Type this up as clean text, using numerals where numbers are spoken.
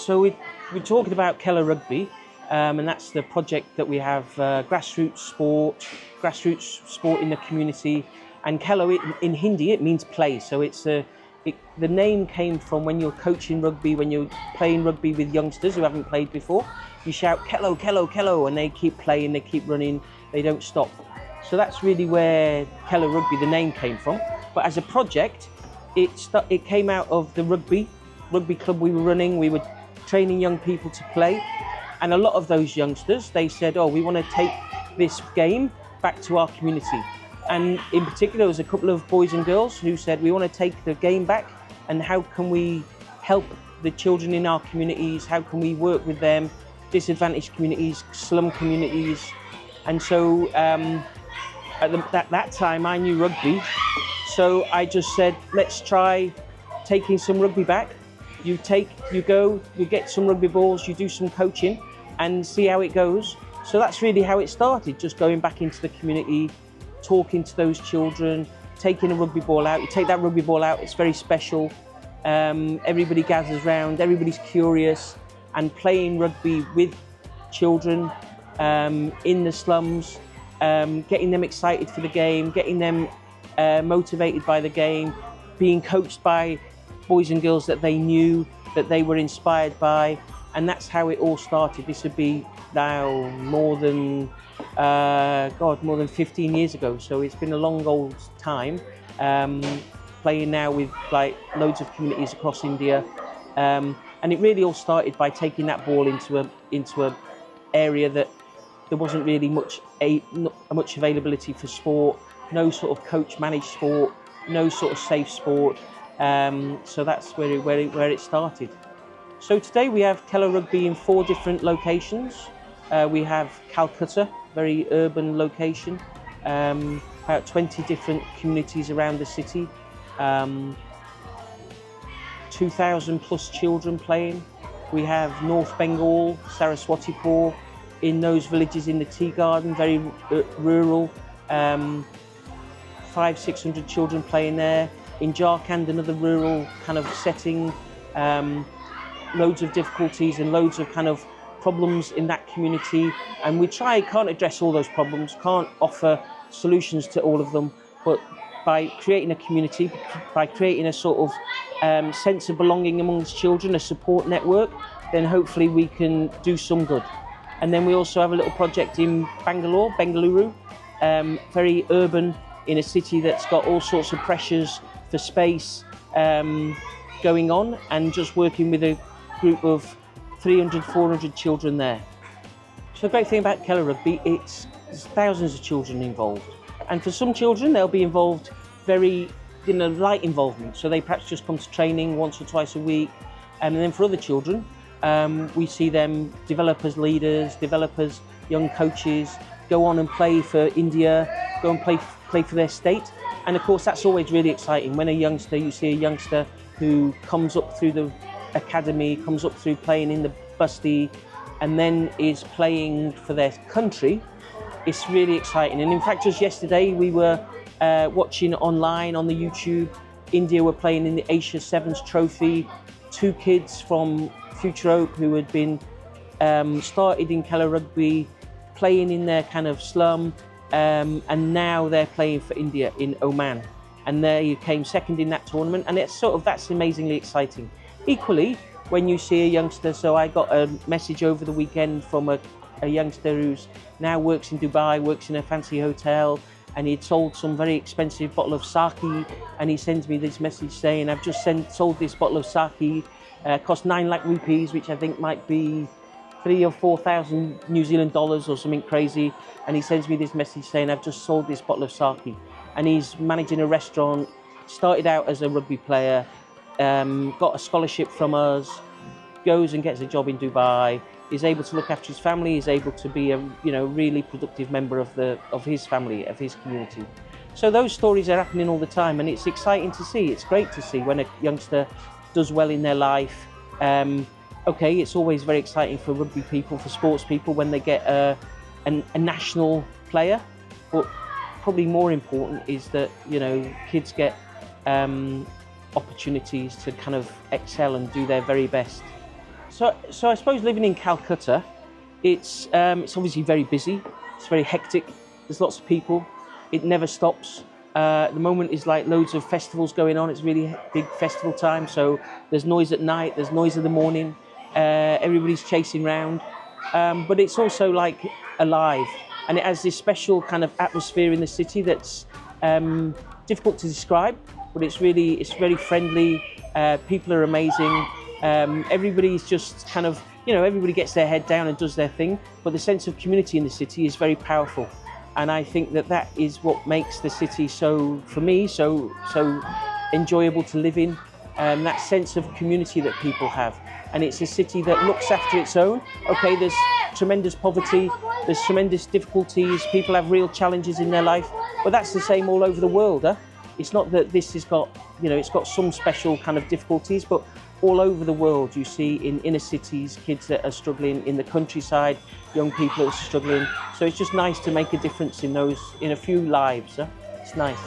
So we're talking about Khelo Rugby, and that's the project that we have, grassroots sport in the community. And Khelo in Hindi, it means play. So the name came from when you're coaching rugby, when you're playing rugby with youngsters who haven't played before. You shout, Khelo, Khelo, Khelo, and they keep playing, they keep running, they don't stop. So that's really where Khelo Rugby, the name, came from. But as a project, it came out of the rugby club we were running. We were training young people to play. And a lot of those youngsters, they said, oh, we want to take this game back to our community. And in particular, there was a couple of boys and girls who said, we want to take the game back, and how can we help the children in our communities? How can we work with them, disadvantaged communities, slum communities? And so at that time, I knew rugby. So I just said, let's try taking some rugby back. You go, you get some rugby balls, you do some coaching and see how it goes. So that's really how it started, just going back into the community, talking to those children, taking a rugby ball out. You take that rugby ball out, it's very special. Everybody gathers round, everybody's curious, and playing rugby with children in the slums, getting them excited for the game, getting them motivated by the game, being coached by boys and girls that they knew, that they were inspired by. And that's how it all started. This would be now more than 15 years ago. So it's been a long old time, playing now with like loads of communities across India. And it really all started by taking that ball into a area that there wasn't really much availability for sport, no sort of coach managed sport, no sort of safe sport. So that's where it started. So today we have Khelo Rugby in 4 different locations. We have Calcutta, very urban location, about 20 different communities around the city, 2,000 plus children playing. We have North Bengal, Saraswatipur, in those villages in the tea garden, very rural, 500-600 children playing there. In Jharkhand, another rural kind of setting, loads of difficulties and loads of kind of problems in that community. And we can't address all those problems, can't offer solutions to all of them, but by creating a community, by creating a sort of sense of belonging amongst children, a support network, then hopefully we can do some good. And then we also have a little project in Bengaluru, very urban, in a city that's got all sorts of pressures for space going on, and just working with a group of 300, 400 children there. So the great thing about Khelo Rugby, there's thousands of children involved. And for some children, they'll be involved very, light involvement. So they perhaps just come to training once or twice a week. And then for other children, we see them develop as leaders, develop as young coaches, go on and play for India, go and play for their state. And of course, that's always really exciting. When you see a youngster who comes up through the academy, comes up through playing in the Basti, and then is playing for their country, it's really exciting. And in fact, just yesterday, we were watching online on the YouTube, India were playing in the Asia Sevens Trophy. 2 kids from Future Oak who had been started in Khelo Rugby, playing in their kind of slum, and now they're playing for India in Oman, and they came second in that tournament, and that's amazingly exciting. Equally, when you see a youngster, so I got a message over the weekend from a youngster who's now works in Dubai, works in a fancy hotel, and he'd sold some very expensive bottle of sake, and he sends me this message saying, I've just sold this bottle of sake, cost 9 lakh rupees, which I think might be 3,000 or 4,000 New Zealand dollars or something crazy. And he sends me this message saying, I've just sold this bottle of sake. And he's managing a restaurant, started out as a rugby player, got a scholarship from us, goes and gets a job in Dubai, is able to look after his family, is able to be a really productive member of his family, of his community. So those stories are happening all the time, and it's exciting to see. It's great to see when a youngster does well in their life. Okay, it's always very exciting for rugby people, for sports people, when they get a national player, but probably more important is that kids get opportunities to kind of excel and do their very best. So I suppose living in Calcutta, it's obviously very busy. It's very hectic. There's lots of people. It never stops. At the moment is like loads of festivals going on. It's really big festival time. So there's noise at night. There's noise in the morning. Everybody's chasing round. But it's also like alive, and it has this special kind of atmosphere in the city that's difficult to describe. But it's very friendly. People are amazing. Everybody's just kind of, everybody gets their head down and does their thing, but the sense of community in the city is very powerful. And I think that is what makes the city for me, so enjoyable to live in, that sense of community that people have. And it's a city that looks after its own. Okay, there's tremendous poverty, there's tremendous difficulties, people have real challenges in their life, but that's the same all over the world. It's not that this has got, it's got some special kind of difficulties, but all over the world you see in inner cities kids that are struggling, in the countryside young people that are struggling. So it's just nice to make a difference in a few lives. It's nice.